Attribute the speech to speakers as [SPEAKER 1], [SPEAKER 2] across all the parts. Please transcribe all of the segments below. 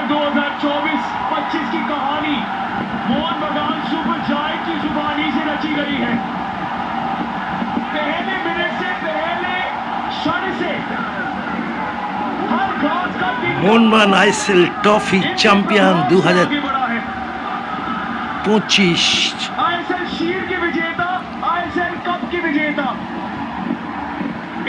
[SPEAKER 1] 2024-25 की कहानी मोहन बगान सुपर जायंट की जुबानी से रची गई है। पहले मिनट से पहले क्षण से हर घास का
[SPEAKER 2] Mohun Bagan ISL trophy champion 2025।
[SPEAKER 1] ISL shield के विजेता, आईएसएल कप के विजेता,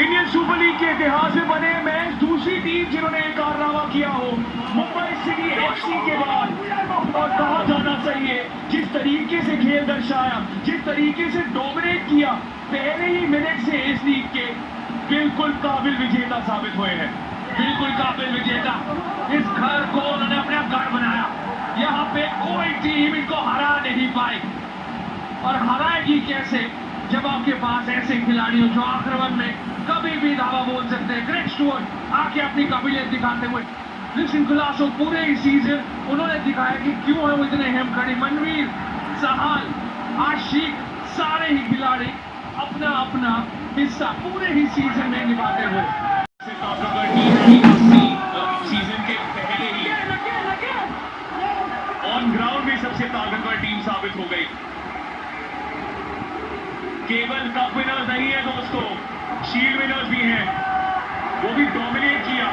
[SPEAKER 1] इंडियन सुपर लीग के इतिहास में बने मैच दूसरी टीम जिन्होंने एक कारनामा किया हो मुंबई सिटी एफसी के बाद। और कहा जाना चाहिए जिस तरीके से खेल दर्शाया, जिस तरीके से डोमिनेट किया, पहले ही मिनट से इस लीग के बिल्कुल काबिल विजेता साबित हुए हैं। बिल्कुल काबिल विजेता। इस घर को उन्होंने अपना घर बनाया। यहाँ पे कोई टीम इनको हरा नहीं पाई। और हराएगी कैसे जब आपके पास ऐसे खिलाड़ी हो जो आक्रमण में कभी भी धावा बोल सकते हैं। ग्रेग स्टुअर्ट आके अपनी काबिलियत दिखाते हुए निशिंकुलासो पूरे ही सीजन उन्होंने दिखाया कि क्यों है वो इतने हिमखड़ी। मनवीर, सहाल, आशिक, सारे ही खिलाड़ी अपना अपना हिस्सा पूरे ही सीजन में निभाते हुए सीजन के पहले ही ऑन ग्राउंड भी सबसे ताकतवर टीम साबित हो गई। केवल कप विनर्स नहीं है दोस्तों, शील्ड विनर्स भी हैं। वो भी डोमिनेट किया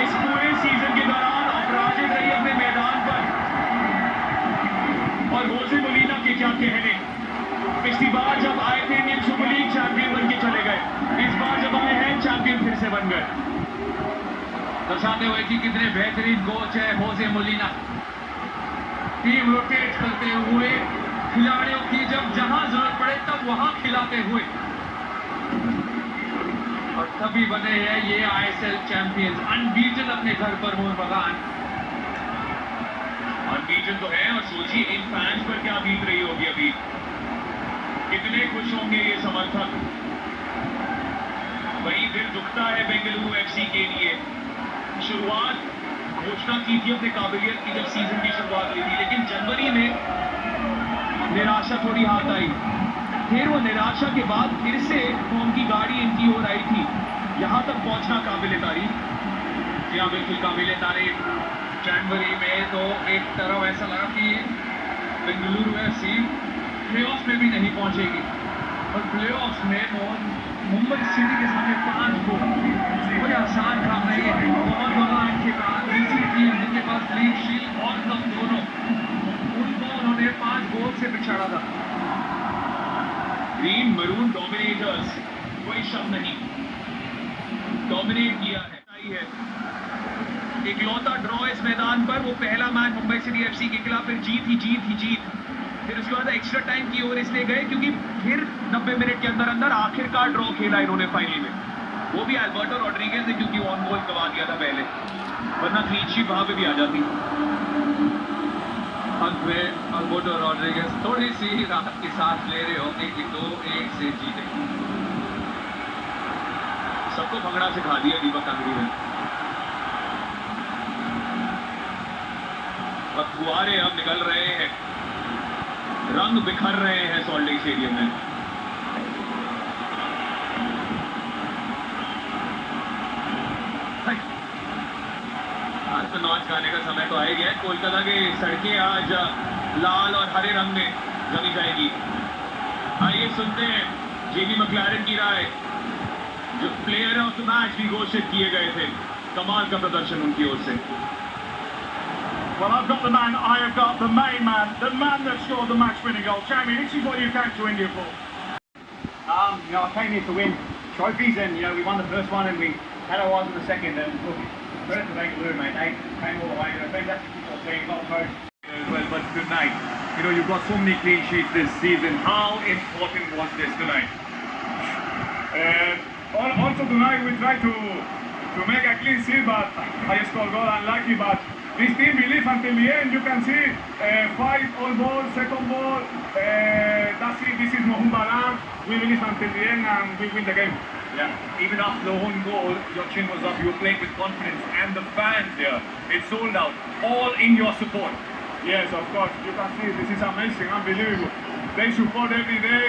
[SPEAKER 1] इस पूरे सीजन के दौरान। अपराजित रही अपने मैदान पर। और होसे मोलिना के क्या कहने, पिछली बार जब आए थे इंडियन सुपर लीग चैंपियन बन के चले गए, इस बार जब आए हैं चैंपियन फिर से बन गए। दर्शाते हुए कि कितने बेहतरीन कोच है होसे मोलिना। टीम रोटेट करते हुए खिलाड़ियों की जब जहां जरूरत पड़े तब वहां खिलाते हुए, और तभी बने हैं ये आईएसएल चैंपियंस। अनबीटन अपने घर पर मोहन बगान अनबीटन तो है। और सोचिए इन फैंस पर क्या बीत रही होगी अभी, कितने खुश होंगे ये समर्थक। वहीं दिल दुखता है बेंगलुरु एफसी के लिए। शुरुआत घोषणा की थी अपने काबिलियत की जब सीजन की शुरुआत हुई थी, लेकिन जनवरी में निराशा थोड़ी हाथ आई। फिर वो निराशा के बाद फिर से फॉर्म की गाड़ी इनकी ओर आई थी। यहां तक पहुंचना काबिल तारीफ। जी हाँ, बिल्कुल काबिल तारीफ। जनवरी में तो एक तरफ ऐसा लगा कि बेंगलुरु एफसी प्लेऑफ्स में भी नहीं पहुंचेगी, और प्लेऑफ्स में मुंबई सिटी के सामने 5 गोल कोई आसान काम नहीं है। मोहन बगान के बाद दूसरी टीम जिनके पास लीग, शील्ड और कप दोनों, उनको उन्होंने 5 गोल से पिछाड़ा था। ग्रीन मरून डोमिनेटर्स, कोई शक नहीं, डोमिनेट किया है। इकलौता ड्रॉ इस मैदान पर वो पहला मैच मुंबई सिटी एफसी के खिलाफ, फिर जीत ही जीत ही जीत। फिर उसके बाद एक्स्ट्रा टाइम की ओर इसलिए गए क्योंकि फिर 90 मिनट के अंदर अंदर आखिरकार ड्रॉ खेला इन्होंने फाइनल में। वो भी अल्बर्टो रॉड्रिगेज ने, क्योंकि ऑन गोल गवा दिया था पहले, वरना क्लीन शीट वहां पे भी आ जाती। अंत में अल्बर्टो रॉड्रिगेज थोड़ी सी राहत की सांस ले रहे होंगे कि 2-1 से जीते। सबको भंगड़ा सिखा दिया दीपक कांगड़ी ने। और फुहारे अब निकल रहे हैं, रंग बिखर रहे हैं सॉल्ट लेक स्टेडियम में। आज तो नाच गाने का समय तो आ ही गया। कोलकाता की सड़कें आज लाल और हरे रंग में रंगी जाएगी। आइए सुनते हैं जेमी मैक्लारन की राय, जो प्लेयर ऑफ द मैच भी घोषित किए गए थे। कमाल का प्रदर्शन उनकी ओर से।
[SPEAKER 3] Well, I've got the man, I have got the main man, the man that scored the match-winning goal. Jamie, this is what you came to India for.
[SPEAKER 4] I came here to win trophies, and we won the first one, and we had our eyes on the second. And look, credit to Bengaluru, mate. They came all the way. They're a fantastic football team, well coached.
[SPEAKER 3] Well, but tonight, you've got so many clean sheets this season. How important was this tonight? Also tonight, we tried to make a clean sheet, but I scored goal unlucky, but this team believes until the end. You can see 5 all ball, second ball. That's it. This is Mohun Bagan. We believe until the end and we win the game.
[SPEAKER 5] Yeah, even after the one goal, your chin was up. You were playing with confidence, and the fans here, it sold out. All in your support.
[SPEAKER 3] Yes, of course. You can see this is amazing, unbelievable. They support every day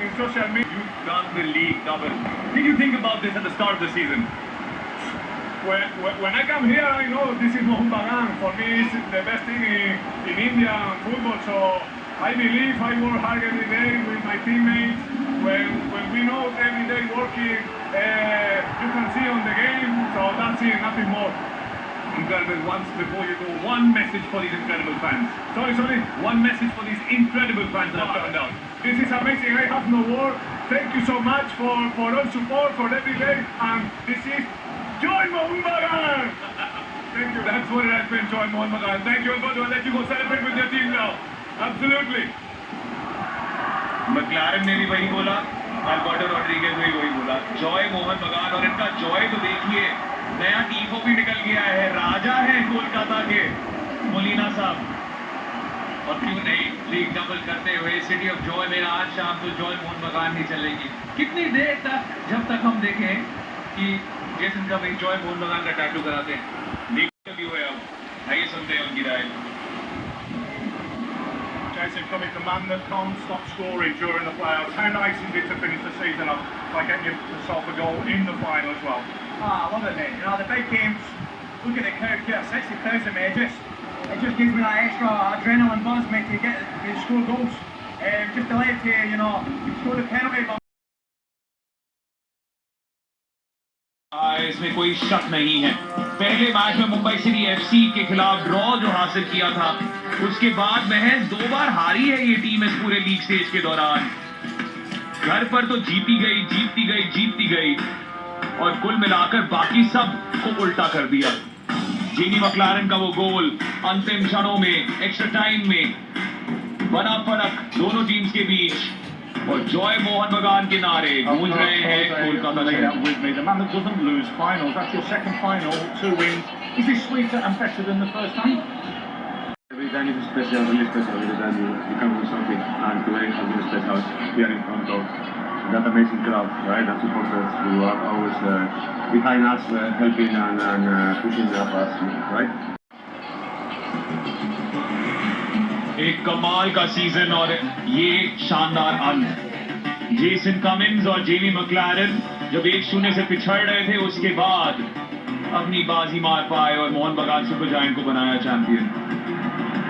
[SPEAKER 3] in social media.
[SPEAKER 5] You've done the league double. Did you think about this at the start of the season?
[SPEAKER 3] when I come here, I know this is Mohun Bagan. For me, it's the best thing in Indian football. So I believe I work hard every day with my teammates. When we know every day working, you can see on the game. So that's it, nothing more.
[SPEAKER 5] Incredible. Once before you go, one message for these incredible fans.
[SPEAKER 3] Sorry.
[SPEAKER 5] One message for these incredible fans that have turned out.
[SPEAKER 3] This is amazing. I have no word. Thank you so much for all support for every day. And this is Joy Mohun Bagan. Thank you.
[SPEAKER 5] That's what it has been, Joy Mohun Bagan. Thank you, Alberto. I'll let you go celebrate with your team now. Absolutely. McLaren ने भी वही बोला, Alberto Rodriguez ने भी वही बोला. Joy Mohan बगान, और इनका जॉय तो देखिए, नया टीफो भी निकल गया है. राजा है कोलकाता के मोलिना साहब. और क्यों नहीं, लीग डबल करते हुए सिटी ऑफ जॉय में आज शाम तो जॉय मोहन बगान ही चलेगी. कितनी देर तक, जब तक हम देखें कि जेसन कमिंस जॉय मोहन बगान का टैटू कराते हैं. लीग भी हुए. अब आइए सुनते हैं उनकी राय.
[SPEAKER 3] Jason Cummings, the man that can't stop scoring during the playoffs. How nice is it to finish the season off by getting yourself a goal in the final as well?
[SPEAKER 4] I love it, mate. You know, the big games, look at the crowd here, 60,000, mate. It just gives me that extra adrenaline buzz, mate, to score goals. Just delighted to, score the penalty.
[SPEAKER 5] इसमें कोई शक नहीं है. पहले match में Mumbai city FC के खिलाफ draw जो हासिल किया था, उसके बाद महज 2 बार हारी है ये टीम इस पूरे लीग स्टेज के दौरान. घर पर तो जीती गई और कुल मिलाकर बाकी सब को उल्टा कर दिया. जेमी मैक्लारन का वो गोल अंतिम क्षणों में, एक्स्ट्रा टाइम में बना फर्क दोनों टीम्स के बीच, और जॉय मोहन बगान के नारे गूंज रहे हैं कोलकाता शहर.
[SPEAKER 3] With me, the man that doesn't lose finals. That's your second final, 2 wins. Is this sweeter and better than the first time?
[SPEAKER 6] Every time is special, really special. Every time you come with something, and today has been special here in front of that amazing crowd, right? And supporters who are always behind us, helping and pushing us, right?
[SPEAKER 5] एक कमाल का season और ये शानदार अंत. Jason Cummins और Jamie McLaren जब 1-0 से पिछड़ रहे थे, उसके बाद अपनी बाजी मार पाए और मोहन बगान सुपर जायंट को बनाया चैंपियन.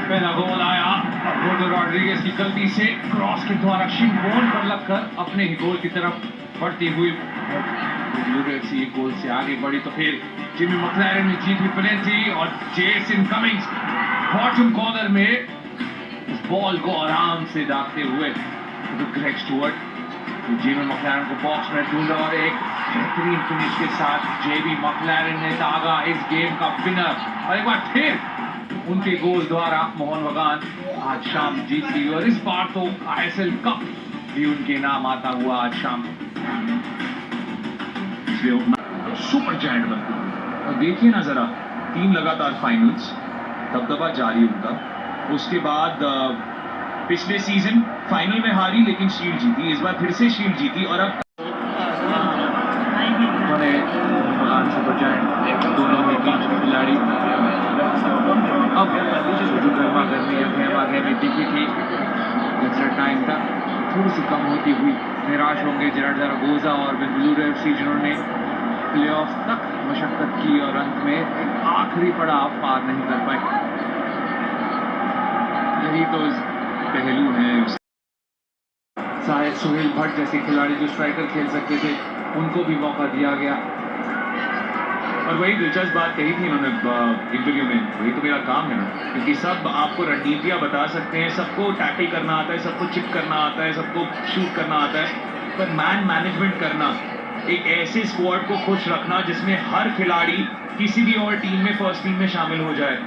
[SPEAKER 5] पहला गोल आया अल्बर्टो रॉड्रिगेज की गलती से क्रॉस के द्वारा शिनबोन पर लगकर अपने ही गोल की तरफ बढ़ती हुई यूएफसी एक गोल से आगे बढ़ी. तो फिर जेमी मैक्लारन ने जीत हुई पेनल्टी और जेसन कमिंस बॉटम कॉर्नर में इस बॉल को आराम से दागते हुए तो ग्रेग स्टुअर्ट जेमी मैक्लारन को बॉक्स में ढूंढा और एक बेहतरीन फिनिश के साथ जेमी मैक्लारन ने दागा इस गेम का विनर. और एक बार फिर उनके गोल द्वारा मोहन बगान आज शाम जीत गई और इस बार तो आईएसएल कप भी उनके नाम आता हुआ आज शाम सुपर जायंट बनती है. और देखिए ना जरा, 3 लगातार फाइनल्स, दबदबा जारी उनका. उसके बाद पिछले सीजन फाइनल में हारी लेकिन शील्ड जीती, इस बार फिर से शील्ड जीती और अब सुपर जायंट दोनों ही टीम के खिलाड़ी अब जो गर्मा गर्मी या खेमा खेमी दिखी थी एक्स्ट्रा टाइम तक थोड़ी सी कम होती हुई निराश होंगे जेरार्ड ज़रागोज़ा और बेंगलुरु एफसी, जिन्होंने प्लेऑफ तक मशक्कत की और अंत में आखिरी पड़ाव पार नहीं कर पाए. यही तो पहलू हैं. सुहेल भट्ट जैसे खिलाड़ी जो स्ट्राइकर खेल सकते थे, उनको भी मौका दिया गया. और वही दिलचस्प बात कही थी उन्होंने इंटरव्यू में, वही तो मेरा काम है ना, क्योंकि सब आपको रणनीतियां बता सकते हैं, सबको टैकल करना आता है, सबको चिप करना आता है, सबको शूट करना आता है, पर मैन मैनेजमेंट करना, एक ऐसे स्क्वाड को खुश रखना जिसमें हर खिलाड़ी किसी भी और टीम में फर्स्ट टीम में शामिल हो जाए.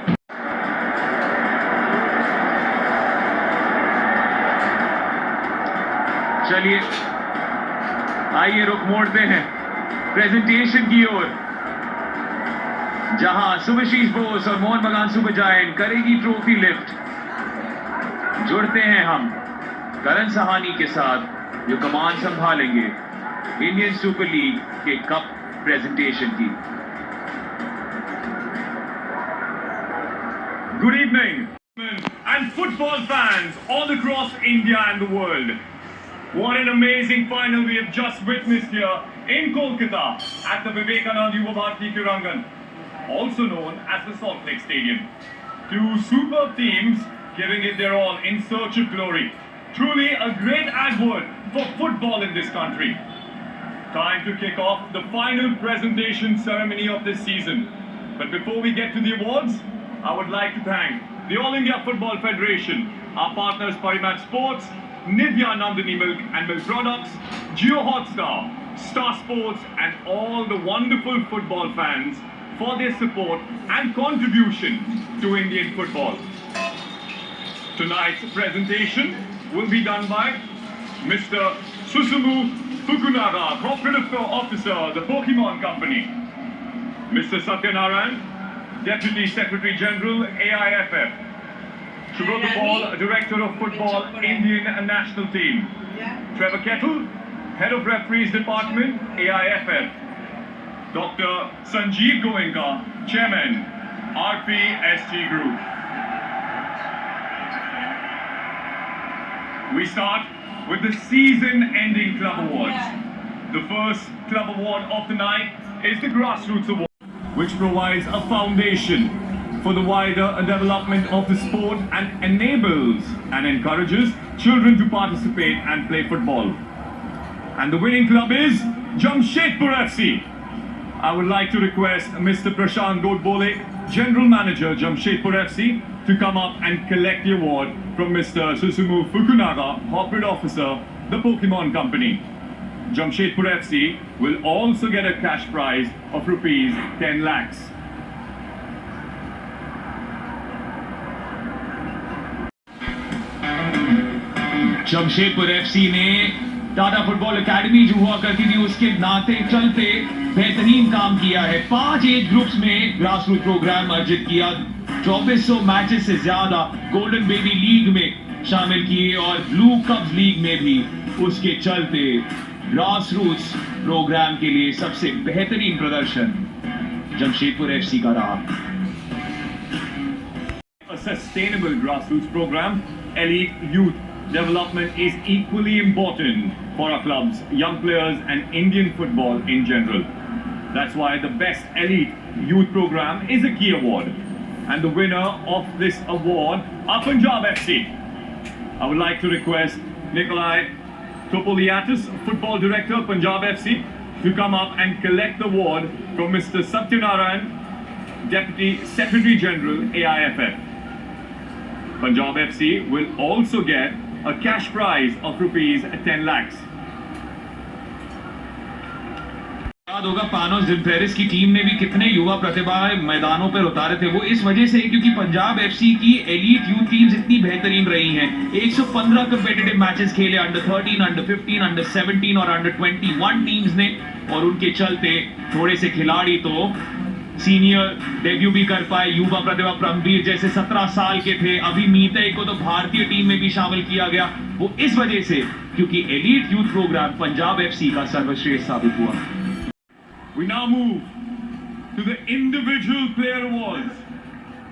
[SPEAKER 5] चलिए आइए रुख मोड़ते हैं प्रेजेंटेशन की ओर, जहां सुभाशीष बोस और मोहन बगान सुपर जायंट करेगी ट्रॉफी लिफ्ट. जुड़ते हैं हम करण सहानी के साथ जो कमान संभालेंगे इंडियन सुपर लीग के कप प्रेजेंटेशन की. Good evening and football fans all across India and the world. What an amazing final we have just witnessed here in Kolkata at the Vivekanand Yuva Bharati Kirangan.
[SPEAKER 3] also known as the Salt Lake Stadium. Two superb teams giving it their all in search of glory. Truly a great advert for football in this country. Time to kick off the final presentation ceremony of this season. But before we get to the awards, I would like to thank the All India Football Federation, our partners Parimat Sports, Nivea Nandini Milk and Milk Products, Jio Hotstar, Star Sports and all the wonderful football fans for their support and contribution to Indian football. Tonight's presentation will be done by Mr. Susumu Fukunaga, Corporate Officer, the Pokemon Company. Mr. Satyanarayan, Deputy Secretary General, AIFF. Subrata Paul, Director of Football, Indian National Team. Trevor Kettle, Head of Referees Department, AIFF. Dr. Sanjeev Goenka, Chairman, RPSG Group. We start with the season-ending club awards. The first club award of the night is the Grassroots Award, which provides a foundation for the wider development of the sport and enables and encourages children to participate and play football. And the winning club is Jamshedpur FC. I would like to request Mr. Prashant Godbole, General Manager, Jamshedpur FC, to come up and collect the award from Mr. Susumu Fukunaga, Corporate Officer, the Pokemon Company. Jamshedpur FC will also get a cash prize of rupees 10 lakhs.
[SPEAKER 5] Jamshedpur FC ने Tata football academy जो हुआ करती थी उसके नाते चलते बेहतरीन काम किया है। 5 एज ग्रुप्स में ग्रासरूट प्रोग्राम आयोजित किया, 2400 मैचेस से ज्यादा गोल्डन बेबी लीग में शामिल किए और ब्लू कप्स लीग में भी उसके चलते ग्रासरूट्स प्रोग्राम के लिए सबसे बेहतरीन प्रदर्शन जमशेदपुर एफसी का रहा।
[SPEAKER 3] A sustainable grassroots program, elite youth development is equally important for our clubs, young players and Indian football in general. That's why the best elite youth program is a key award. And the winner of this award are Punjab FC. I would like to request Nikolai Topoliatis, Football Director, Punjab FC, to come up and collect the award from Mr. Satyanarayan, Deputy Secretary General, AIFF. Punjab FC will also get a cash prize of rupees 10 lakhs.
[SPEAKER 5] याद होगा पानोस जिम्फेरिस की team ने भी कितने युवा प्रतिभा मैदानों पर उतारे थे। वो इस वजह से क्योंकि पंजाब एफसी की एलीट यूथ टीम्स इतनी बेहतरीन रही हैं। 115 कंपेटिटिव मैचेस खेले अंडर 13, अंडर 15, अंडर 17 और अंडर 21 टीम्स ने, और उनके चलते थोड़े से खिलाड़ी तो सीनियर डेब्यू भी कर पाए। युवा प्रतिभा परमवीर जैसे 17 साल के थे, अभी मीते को तो भारतीय टीम में भी शामिल किया गया। वो इस वजह से क्योंकि elite youth programme Punjab FC का सर्वश्रेष्ठ साबित हुआ।
[SPEAKER 3] We now move to the individual player awards.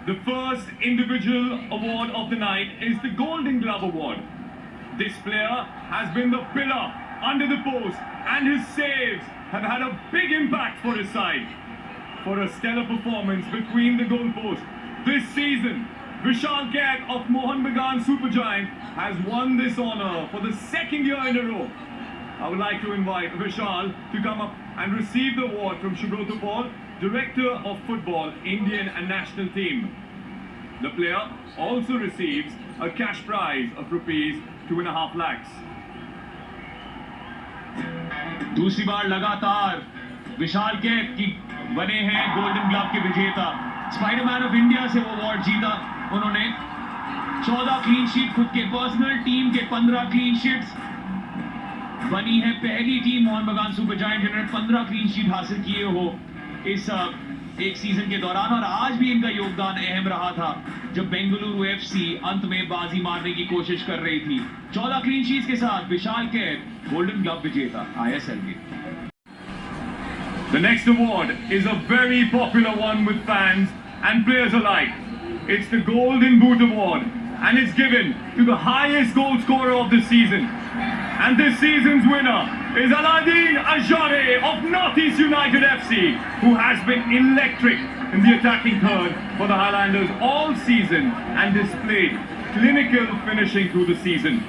[SPEAKER 3] The first individual award of the night is the Golden Glove Award. This player has been the pillar under the post and his saves have had a big impact for his side. For a stellar performance between the goalposts this season, Vishal Kaik of Mohan Bagan Supergiant has won this honor for the second year in a row. I would like to invite Vishal to come up and receive the award from Subrata Paul, Director of Football, Indian and National Team. The player also receives a cash prize of rupees 2.5 lakhs.
[SPEAKER 5] दूसरी बार लगातार विशाल कैक की बने हैं golden glove के विजेता। Spiderman of India से वो award जीता उन्होंने। 14 क्लीन शीट खुद के पर्सनल, टीम के 15 क्लीन शीट्स। बनी है पहली टीम मोहन बगान सुपर जायंट जिन्होंने 15 क्लीन शीट हासिल किए हो इस एक सीजन के दौरान, और आज भी इनका योगदान अहम रहा था जब बेंगलुरु एफसी अंत में बाजी मारने की कोशिश कर रही थी। 14 क्लीन शीट्स के साथ विशाल कैक गोल्डन ग्लव विजेता आईएसएल के।
[SPEAKER 3] The next award is a very popular one with fans and players alike. It's the Golden Boot Award and it's given to the highest goal scorer of the season. And this season's winner is Aladdin Ajare of Northeast United FC, who has been electric in the attacking third for the Highlanders all season and displayed clinical finishing through the season.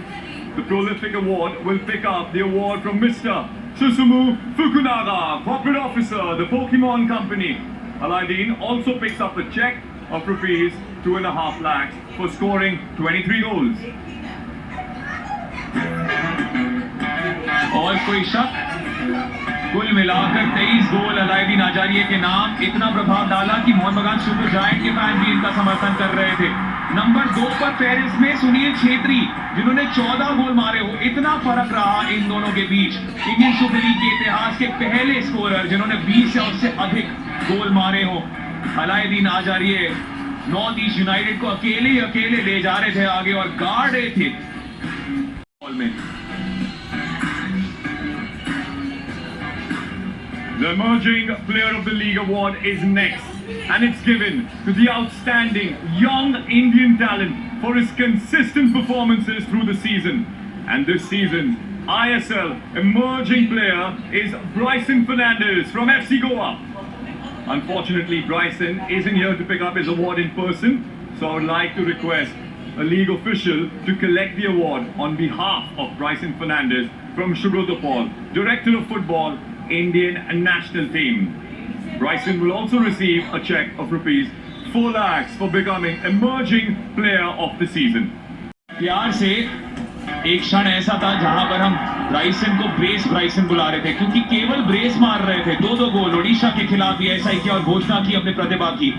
[SPEAKER 3] The Prolific Award will pick up the award from Mr. Susumu Fukunaga, Corporate Officer, the Pokemon Company. Aladdin also picks up a check of rupees 2.5 lakhs for scoring 23 goals.
[SPEAKER 5] और कोई शक? कुल मिलाकर 23 गोल अलाउद्दीन आजारिया के नाम इतना प्रभाव डाला कि मोहन बगान सुपर जायंट के फैन भी इनका समर्थन कर रहे थे। नंबर 2 पर पेरिस में सुनील छेत्री जिन्होंने 14 गोल मारे हो, इतना फर्क रहा इन दोनों के बीच। इंडियन सुपर लीग के इतिहास के पहले स्कोरर जिन्होंने 20 या उससे अधिक गोल मारे हो। अलाउद्दीन आजारिया नॉर्थ ईस्ट यूनाइटेड को अकेले ले जा रहे थे आगे और गाड़ रहे थे बॉल में।
[SPEAKER 3] The Emerging Player of the League award is next, and it's given to the outstanding young Indian talent for his consistent performances through the season. And this season's ISL Emerging Player is Bryson Fernandes from FC Goa. Unfortunately, Bryson isn't here to pick up his award in person, so I would like to request a league official to collect the award on behalf of Bryson Fernandes from Subrata Paul, Director of Football, Indian National Team. Bryson will also receive a check of rupees 4 lakhs for becoming Emerging Player of the Season.
[SPEAKER 5] प्यार से एक क्षण ऐसा था जहां पर हम ब्राइसन को ब्रेस ब्राइसन बुला रहे थे, क्योंकि केवल ब्रेस मार रहे थे। 2-2 गोल ओडिशा के खिलाफ भी ऐसा ही किया और घोषणा की अपने प्रतिभा की।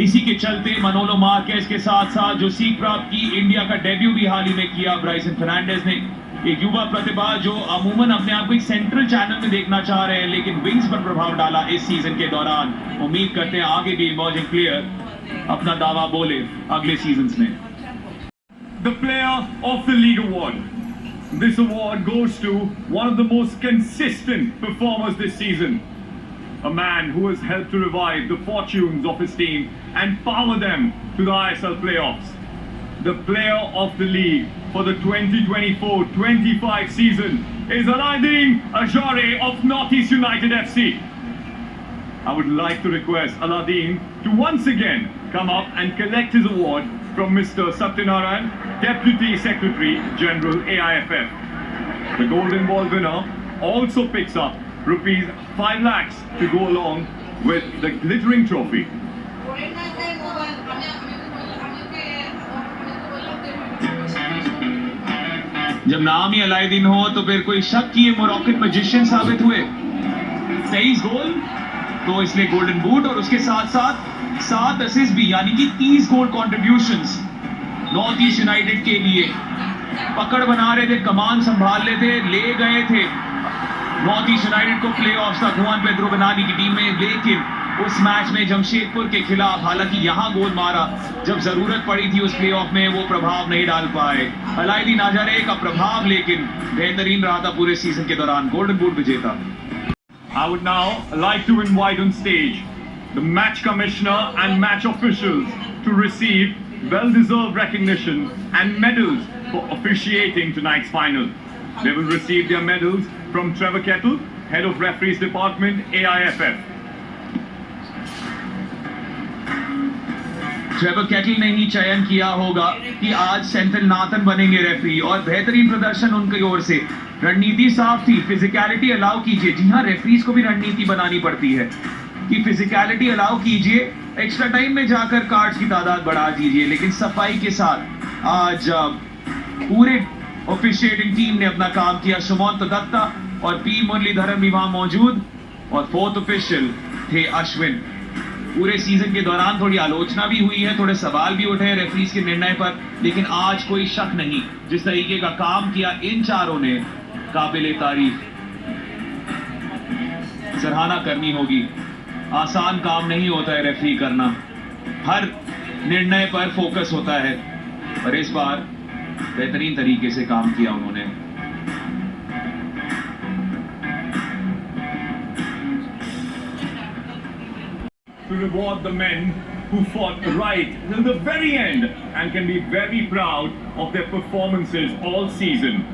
[SPEAKER 5] इसी के चलते मनोलो मार्केस के साथ साथ जो सीख प्राप्त की, इंडिया का डेब्यू भी हाल ही में किया ब्राइसन फर्नांडिस ने। एक युवा प्रतिभा जो अमूमन अपने आप को एक सेंट्रल चैनल में देखना चाह रहे हैं, लेकिन विंग्स पर प्रभाव डाला इस सीजन के दौरान। उम्मीद करते हैं आगे भी इमर्जिंग प्लेयर अपना दावा बोले अगले सीजन्स में।
[SPEAKER 3] The Player of the League award. This award goes to one of the most consistent performers this season. A man who has helped to revive the fortunes of his team and power them to the ISL playoffs. The Player of the League for the 2024-25 season is Aladdin Ajare of Northeast United FC. I would like to request Aladdin to once again come up and collect his award from Mr. Satyanarayan, Deputy Secretary General AIFF. The Golden Ball winner also picks up rupees 5 lakhs to go along with the glittering trophy.
[SPEAKER 5] जब नाम ही अलाउद्दीन हो तो फिर कोई शक कि ये Moroccan magician साबित हुए। 23 गोल तो इसलिए गोल्डन बूट और उसके साथ साथ 7 असिस्ट भी, यानी कि 30 गोल कॉन्ट्रीब्यूशंस नॉर्थ ईस्ट यूनाइटेड के लिए। पकड़ बना रहे थे, कमान संभाल रहे थे, ले गए थे नॉर्थ ईस्ट यूनाइटेड को प्लेऑफ्स तक जुआन पेड्रो बनानी की टीम में। लेकिन उस मैच में जमशेदपुर के खिलाफ हालांकि यहां गोल मारा, जब जरूरत पड़ी थी उस प्लेऑफ में वो प्रभाव नहीं डाल पाए। अलाउद्दीन आजारे का प्रभाव लेकिन बेहतरीन रहा था पूरे सीजन के दौरान, गोल्डन बूट विजेता।
[SPEAKER 3] I would now like to invite on stage the match commissioner and match officials to receive well-deserved recognition and medals for officiating tonight's final. They will receive their medals from Trevor Kettle, Head of Referees Department, AIFF.
[SPEAKER 5] Trevor cattle ने ही चयन किया होगा कि आज Senthil Nathan बनेंगे referee, और बेहतरीन प्रदर्शन उनकी ओर से। रणनीति साफ थी, फिजिकलिटी अलाउ कीजिए। जी हाँ, रेफरीज को भी रणनीति बनानी पड़ती है कि फिजिकलिटी अलाउ कीजिए, एक्स्ट्रा टाइम में जाकर कार्ड्स की तादाद बढ़ा दीजिए। लेकिन सफाई के साथ आज पूरे ऑफिशिएटिंग टीम ने अपना काम किया। सुमंत दत्ता और पी मुरलीधरन भी वहां मौजूद, और फोर्थ ऑफिशियल थे अश्विन। पूरे सीजन के दौरान थोड़ी आलोचना भी हुई है, थोड़े सवाल भी उठे हैं रेफरीज के निर्णय पर, लेकिन आज कोई शक नहीं, जिस तरीके का काम किया इन चारों ने, काबिले तारीफ, सराहना करनी होगी। आसान काम नहीं होता है रेफरी करना, हर निर्णय पर फोकस होता है, और इस बार बेहतरीन तरीके से काम किया उन्होंने।
[SPEAKER 3] To reward the men who fought right till the very end and can be very proud of their performances all season.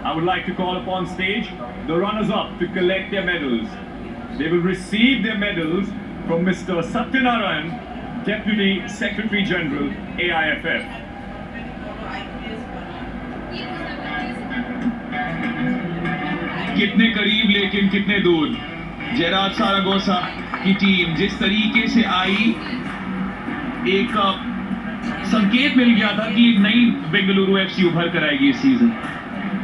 [SPEAKER 3] I would like to call upon stage the runners-up to collect their medals. They will receive their medals from Mr. Satyanarayan, Deputy Secretary General, AIFF.
[SPEAKER 5] कितने करीब लेकिन कितने दूर। Gerrard सारागोसा की team जिस तरीके से आई, एक संकेत मिल गया था कि एक नई बेंगलुरु एफसी उभर कर आएगी इस सीजन।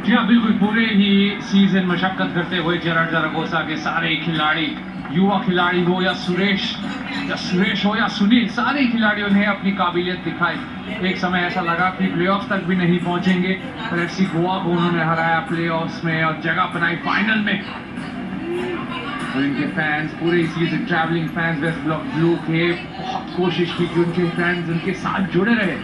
[SPEAKER 7] जी हाँ, बिल्कुल। पूरे ही सीजन मशक्कत करते हुए जेरार्ड सारागोसा के सारे खिलाड़ी, युवा खिलाड़ी हो या सुरेश हो या सुनील, सारे खिलाड़ियों ने अपनी काबिलियत दिखाई। एक समय ऐसा लगा कि प्लेऑफ्स तक भी नहीं पहुंचेंगे, पर एफसी गोवा को उन्होंने हराया प्लेऑफ्स में और जगह बनाई फाइनल में। और इनके फैंस, पूरे season travelling fans west blue के बहुत कोशिश की कि उनके फैंस उनके साथ जुड़े रहे।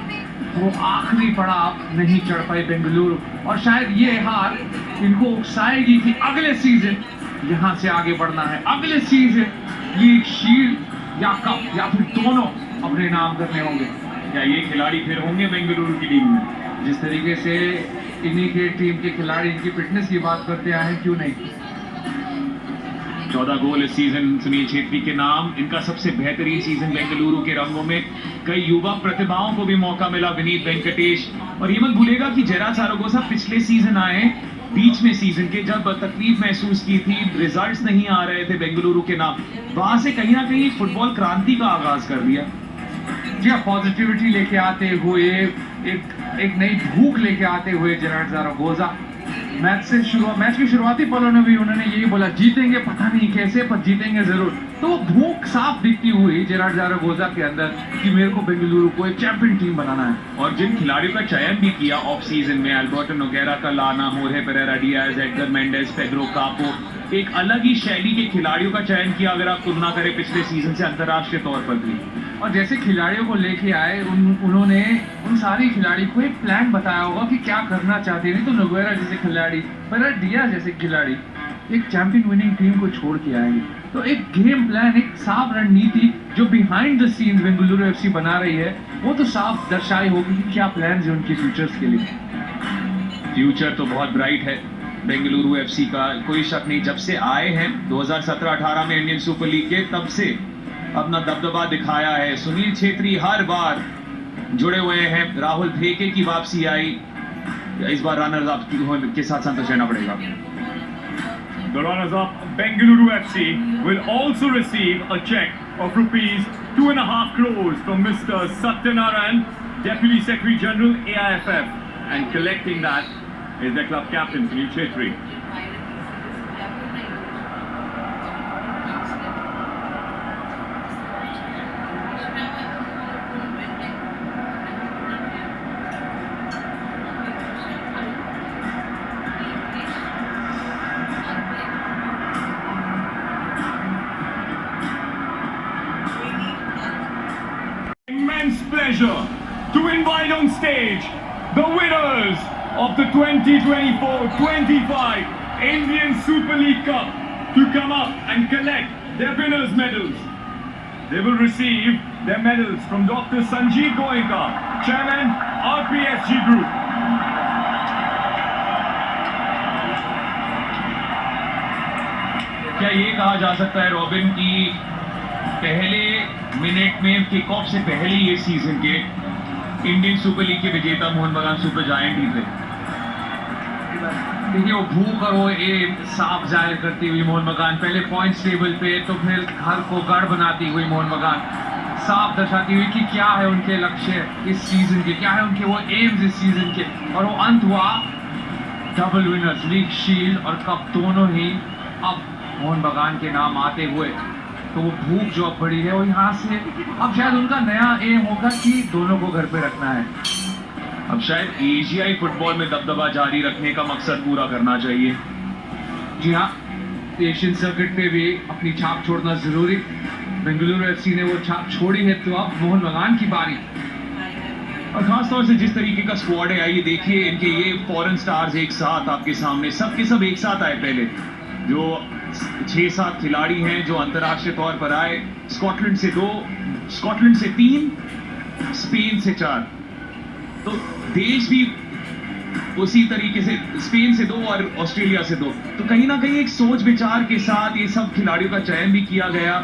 [SPEAKER 7] वो आखिरी पड़ाव नहीं चढ़ पाए बेंगलुरु, और शायद ये हार इनको उकसाएगी कि अगले सीजन यहाँ से आगे बढ़ना है। अगले सीजन ये शील्ड या कप या फिर दोनों अपने नाम करने होंगे।
[SPEAKER 5] क्या ये खिलाड़ी फिर होंगे बेंगलुरु की टीम में?
[SPEAKER 7] जिस तरीके से इन्हीं के टीम के खिलाड़ी इनकी फिटनेस की बात करते आए हैं, क्यों नहीं।
[SPEAKER 5] 14 गोल इस सीजन सुनील छेत्री के नाम। इनका सबसे बेहतरीन सीजन बेंगलुरु के रंगों में। कई युवा प्रतिभाओं को भी मौका मिला, विनीत वेंकटेश। और ये मत भूलेगा कि जेरार्ड सारागोसा पिछले सीजन आए, बीच में सीजन के जब तकलीफ महसूस की थी, रिजल्ट्स नहीं आ रहे थे बेंगलुरु के नाम, वहां से कहीं ना कहीं फुटबॉल क्रांति का आगाज कर दिया।
[SPEAKER 7] जी हाँ, पॉजिटिविटी लेके आते हुए, एक नई भूख लेके आते हुए जेरार्ड सारागोसा मैच के शुरुआती पलों में भी उन्होंने यही बोला, जीतेंगे पता नहीं कैसे पर जीतेंगे जरूर। तो वो भूख साफ दिखती हुई जेरार्ड सारागोसा के अंदर कि मेरे को बेंगलुरु को एक चैंपियन टीम बनाना है।
[SPEAKER 5] और जिन खिलाड़ियों का चयन भी किया ऑफ सीजन में, अल्बर्टो नोगेरा का लाना, होर्हे Pereira Diaz, Edgar Mendes, Pedro Capo, एक अलग ही शैली के खिलाड़ियों का चयन किया अगर आप तुलना करें पिछले सीजन से अंतर्राष्ट्रीय तौर पर भी।
[SPEAKER 7] और जैसे खिलाड़ियों को लेके आए, उन्होंने उन सारी खिलाड़ी को एक प्लान बताया होगा कि क्या करना चाहते हैं। नहीं तो नोगेरा जैसे खिलाड़ी, पेरेरा डियाज जैसे खिलाड़ी एक चैंपियन विनिंग टीम को छोड़ के आएंगे। तो एक गेम प्लान, एक साफ रणनीति जो behind the scenes Bengaluru FC बना रही है, वो तो साफ दर्शाई होगी कि क्या प्लान है उनके फ्यूचर्स के लिए।
[SPEAKER 5] फ्यूचर तो बहुत ब्राइट है बेंगलुरु एफसी का, कोई शक नहीं। जब से आए हैं 2017-18 में इंडियन सुपर लीग के, तब से अपना दबदबा दिखाया है। सुनील छेत्री हर बार जुड़े हुए हैं। राहुल भेके की वापसी आई, इस बार रनर्स अप के साथ संतोष रहना पड़ेगा।
[SPEAKER 3] The runners-up Bengaluru FC will also receive a check of rupees 2.5 crores from Mr. Satyanarayan, Deputy Secretary General, AIFF, and collecting that is their club captain Sunil Chhetri. Immense pleasure to invite on stage the winners of the 2024-25 Indian Super League Cup to come up and collect their winners' medals. They will receive their medals from Dr. Sanjeev Goenka, Chairman, RPSG Group.
[SPEAKER 5] क्या ये कहा जा सकता है robin की पहले minute में kick off से पहले ये सीजन के इंडियन सुपर लीग के विजेता मोहन बगान सुपर जायंट ही थे?
[SPEAKER 7] देखिए, वो भूख और वो एम साफ जाहिर करती हुई मोहन बगान, पहले पॉइंट्स टेबल पे तो फिर घर को गढ़ बनाती हुई मोहन बगान, साफ दर्शाती हुई कि क्या है उनके लक्ष्य इस सीजन के, क्या है उनके वो एम्स इस सीजन के। और वो अंत हुआ डबल विनर्स, लीग, शील्ड और कप दोनों ही अब मोहन बगान के नाम आते हुए। तो वो भूख जो अब बड़ी है वो यहाँ से अब शायद उनका नया एम होगा कि दोनों को घर पे रखना है।
[SPEAKER 5] अब शायद एशियाई फुटबॉल में दबदबा जारी रखने का मकसद पूरा करना चाहिए।
[SPEAKER 7] जी हाँ, एशियन सर्किट पे भी अपनी छाप छोड़ना जरूरी। बेंगलुरु एफसी ने वो छाप छोड़ी है, तो अब मोहन बगान की बारी।
[SPEAKER 5] और खासतौर से जिस तरीके का स्क्वाड है, आइए देखिए इनके ये फॉरेन स्टार्स एक साथ आपके सामने, सब के सब एक साथ आए। पहले जो 6-7 खिलाड़ी हैं जो अंतर्राष्ट्रीय तौर पर आए, स्कॉटलैंड से 2, स्कॉटलैंड से 3, स्पेन से 4। तो देश भी उसी तरीके से, स्पेन से 2 और ऑस्ट्रेलिया से 2। तो कहीं ना कहीं एक सोच विचार के साथ ये सब खिलाड़ियों का चयन भी किया गया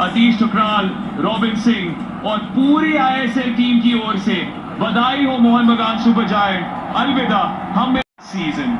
[SPEAKER 1] आतीश ठुकराल, रॉबिन सिंह और पूरी आईएसएल टीम की ओर से बधाई हो मोहन बगान सुपर जायंट। अलविदा हम सीजन।